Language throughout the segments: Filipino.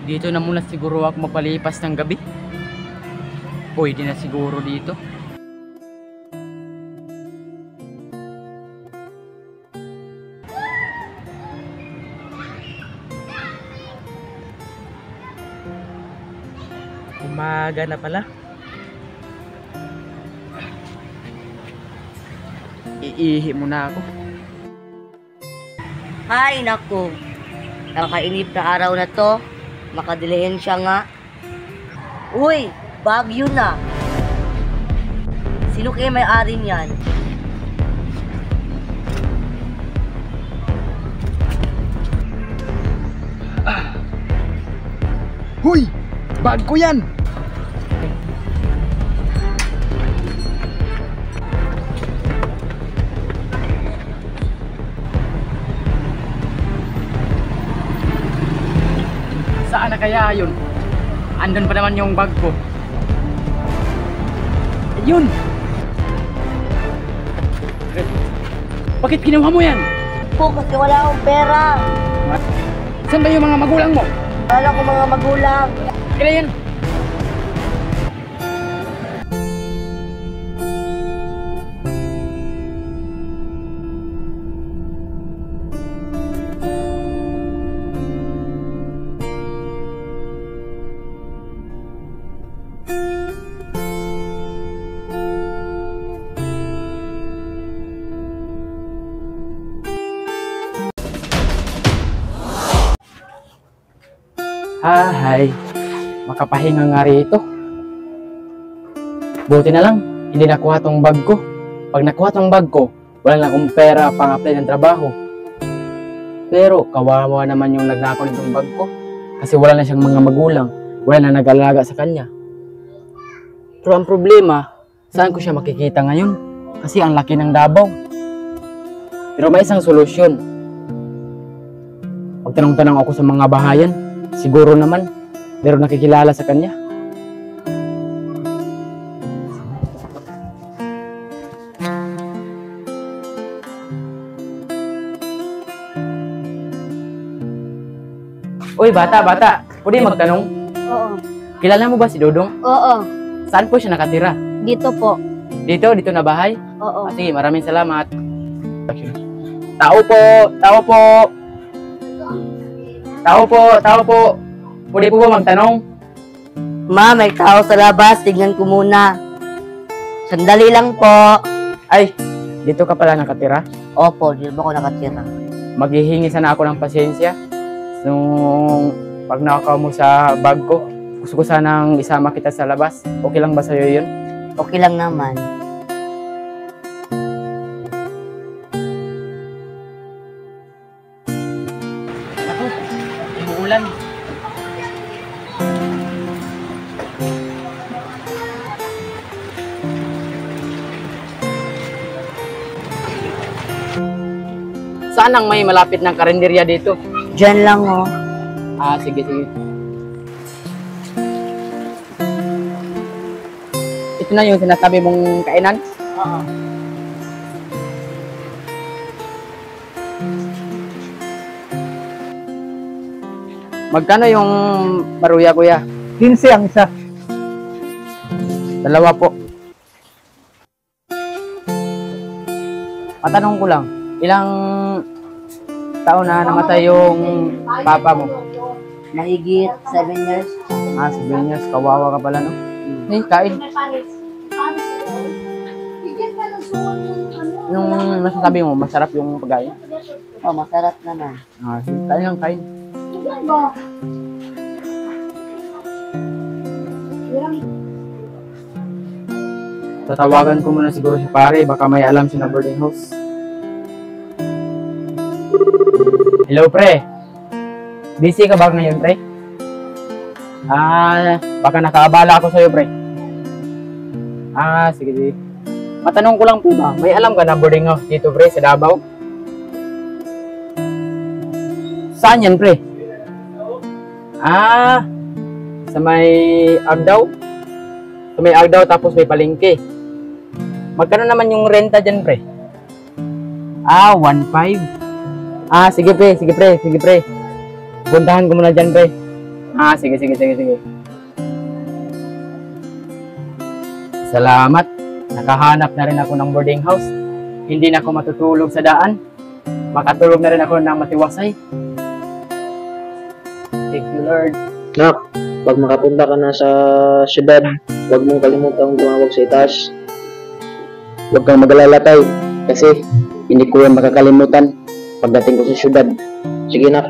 Dito na muna siguro ako magpalipas ng gabi. Pwede na siguro dito. Umaga na pala. Iihi muna ako. Ay, naku. Nakakainip na araw na to. Makadilihin siya nga. Uy, bagyo na. Sino kaya may-ari niyan? Huy! Bag ko yan! Saan na kaya yun? Andun pa naman yung bag ko. Ayun! Bakit kinuha mo yan? Po, kasi wala akong pera. What? Saan ba yung mga magulang mo? Wala akong mga magulang. Kaya yan? Hay, makapahinga nga rito. Buti na lang, hindi nakuha tong bag ko. Pag nakuha tong bag ko, wala na akong pera pang-apply ng trabaho. Pero kawawa naman yung nagnakaw nitong bag ko. Kasi wala na siyang mga magulang, wala na nag-alaga sa kanya. Pero ang problema, saan ko siya makikita ngayon? Kasi ang laki ng Davao. Pero may isang solusyon. Pagtanong-tanong ako sa mga bahayan, siguro naman, meron nakikilala sa kanya. Uy, bata. Pwede magtanong? Oo. Kilala mo ba si Dodong? Oo. Saan po siya nakatira? Dito po. Dito na bahay? Oo. Sige, maraming salamat. Tao po. Pwede po ba magtanong? Ma, may tao sa labas. Tignan ko muna. Sandali lang po. Ay, dito ka pala nakatira? Opo, dito ba ako nakatira? Maghihingi sana ako ng pasensya. Nung pag nakakaw mo sa bag ko, gusto ko sanang isama kita sa labas. Okay lang ba sa'yo yun? Okay lang naman. Saan ang may malapit ng karinderya dito? Diyan lang oh. Ah, sige, sige. Ito na yung sinasabi mong kainan? Oo. Magkano yung maruya, kuya? 15 ang isa. Dalawa po. Matanong ko lang, ilang taon na namatay yung papa mo? Mahigit 7 years. Ah, 7 years. Kawawa ka pala, no? Eh, kain. Yung masasabi mo, masarap yung pagkain? Oh, masarap naman. Ah, sige, kain lang, kain. Tatawagan ko muna siguro si pare, baka may alam siya na boarding house. Hello, pre. Busy ka ba ngayon, pre? Ah, baka nakaabala ako sa'yo, pre. Ah, sige, sige. Matanong ko lang po ba, may alam ka na boarding house dito, pre, sa Davao? Saan yan, pre? Ah, sa may Agdaw? Sa may Agdaw tapos may palengke. Magkano naman yung renta dyan, pre? Ah, 1.5. Ah, sige, pre, sige, pre, sige, pre. Puntahan ko muna dyan, pre. Ah, sige, sige, sige, sige. Salamat. Nakahanap na rin ako ng boarding house. Hindi na ako matutulog sa daan. Makatulog na rin ako ng matiwasay. Thank you, Lord. Nak, pag makapunta ka na sa syudad, huwag mong kalimutang tumawag sa itaas. Huwag kang mag-alala, tay. Kasi hindi ko yan makakalimutan pagdating ko sa syudad. Sige, nak.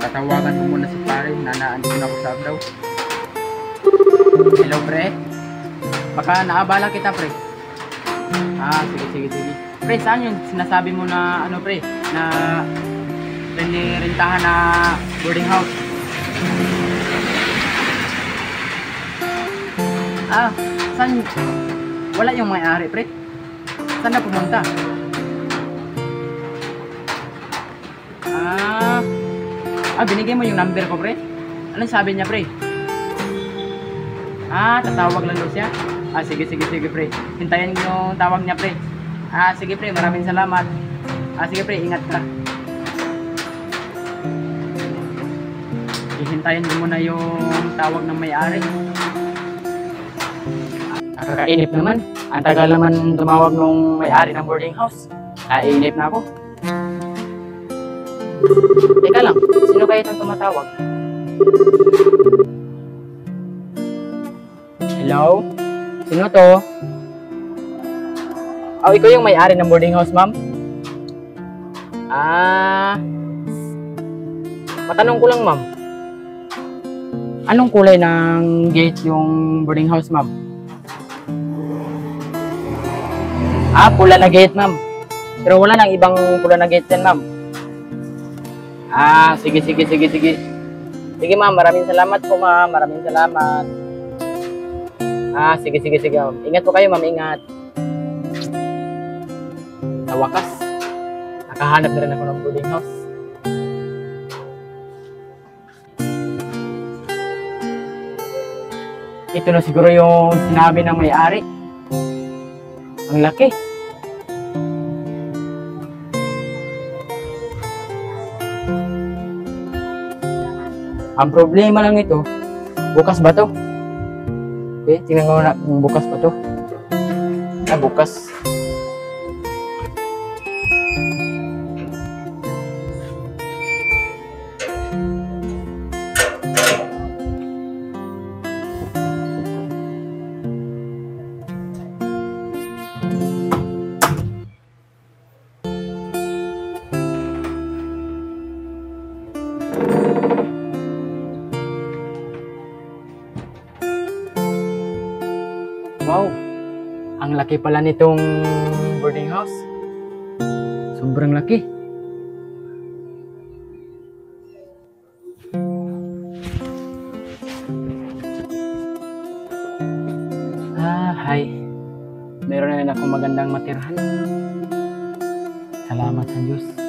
Tatawagan ko muna si pare, nanaandun ako sa Agdaw. Hello, pre. Baka naabala kita, pre. Ah, sige, sige, sige. Pre, saan yung sinasabi mo na, ano, pre, na rentahan na boarding house? Ah, saan? Wala yung may-ari, pre. Saan na pumunta? Binigay mo yung number ko, pre. Anong sabi niya, pre? Ah, tatawag lang daw siya. Ah, sige, sige, sige, pre. Hintayin yung tawag niya, pre. Ah, sige, pre. Maraming salamat. Ah, sige, pre. Ingat ka. Hihintayin ko muna yung tawag ng may-ari. Nakakainip naman. Ang tagal naman tumawag nung may-ari ng boarding house. Kainip na ako. Teka lang, sino kaya itong tumatawag? Hello? Sino to? Oh, ikaw yung may-ari ng boarding house, ma'am? Ah, matanong ko lang, ma'am. Anong kulay ng gate yung boarding house, ma'am? Ah, pula na gate, ma'am. Pero wala nang ibang pula na gate yan, ma'am. Ah, sige, sige, sige, sige. Sige, ma'am. Maraming salamat po, ma'am. Maraming salamat. Ah, sige, sige, sige. Ingat po kayo, ma'am. Ingat. Sa wakas, nakahanap na rin ako ng boarding house. Ito na siguro yung sinabi ng may-ari. Ang laki. Ang problema lang ito, bukas ba to? Okay, tingnan ko na kung bukas ba to. Ah, bukas. Wow, ang laki pala nitong boarding house. Sobrang laki. bahay, meron na rin akong magandang matirhan. Salamat sa Diyos.